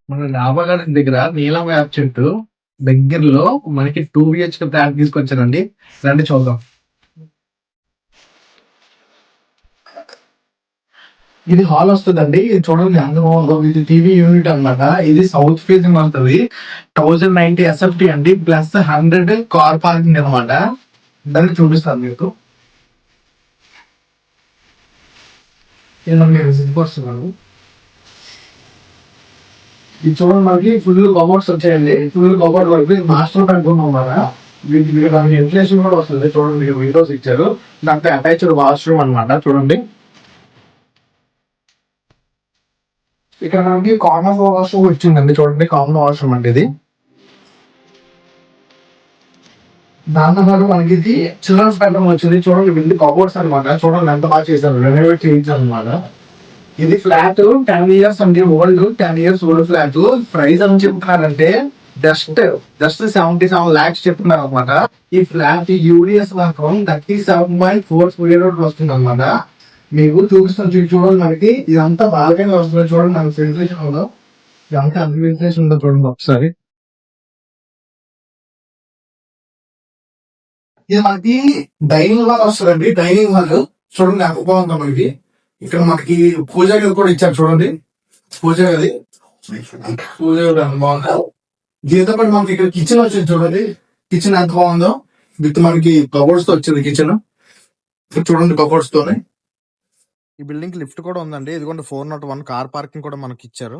మన డాబా గార్డెన్ దగ్గర నీలం వేప చెట్టు దగ్గరలో మనకి 2 బిహెచ్‌కే ఫ్లాట్ తీసుకొచ్చారండి. రండి చూద్దాం. ఇది హాల్ వస్తదండి. ఇది చూడండి ఎంత బాగుందో. ఇది టీవీ యూనిట్ అన్నమాట. ఇది సౌత్ ఫేసింగ్ వస్తది. 1090 ఎస్ఎఫ్టీ అండి. ప్లస్ 100 కార్ పార్కింగ్ అన్నమాట. దాన్ని చూపిస్తాను మీకు. ఇలా మీరు జిప్ వస్తున్నాడు. ఇది చూడండి మనకి ఫుల్ కబోర్డ్స్ వచ్చాయండి. ఫుల్ కబోర్డ్ వరకు ఇది మాస్టర్ బెడ్రూమ్ అన్నమాట. వీటికి దానికి వెంటిలేషన్ కూడా వస్తుంది. చూడండి విండోస్ ఇచ్చారు. దాంట్లో అటాచ్డ్ వాష్రూమ్ అన్నమాట. చూడండి ఇక్కడ మనకి కామన్ వాష్రూమ్ వచ్చిందండి. చూడండి కామన్ వాష్రూమ్ అంటే ఇది. దాంతో పాటు మనకి ఇది చిల్డ్రన్స్ బెడ్రూమ్ వచ్చింది. చూడండి వీళ్ళు కబోర్డ్స్ అన్నమాట. చూడండి ఎంత బాగా చేశారు. రెనోవేట్ చేయించారు అనమాట. ఇది ఫ్లాట్ 10 ఇయర్స్ అండి. Old 10 years old flat. Price అని చెప్తున్నారంటే జస్ట్ 77 lakhs చెప్తున్నారు అనమాట. ఈ ఫ్లాట్ యూడిఎస్ మాత్రం 37.4 స్క్వేర్ ఫీట్ వస్తుంది అనమాట. మీకు చూపిస్తాను చూడండి మనకి ఇదంతా బాల్కనీ వస్తుంది. చూడండి మనకి వెంటిలేషన్ ఉందో ఇదంతా అన్ని వెంటిలేషన్ ఉందో చూడండి ఒకసారి. ఇది మనకి డైనింగ్ హాల్ వస్తుందండి. డైనింగ్ హాల్ చూడండి ఎంత బాగుందో మనకి. ఇక్కడ మనకి పూజ గది కూడా ఇచ్చారు చూడండి. పూజ గది ఎంత బాగుందో. దీంతో పాటు మనకి ఇక్కడ కిచెన్ వచ్చింది చూడండి. కిచెన్ ఎంత బాగుందో. విత్ మనకి కబోర్డ్స్ తో వచ్చింది కిచెన్. చూడండి కబోర్డ్స్ తోనే. ఈ బిల్డింగ్ లిఫ్ట్ కూడా ఉందండి. ఇదిగోండి 401 కార్ పార్కింగ్ కూడా మనకి ఇచ్చారు.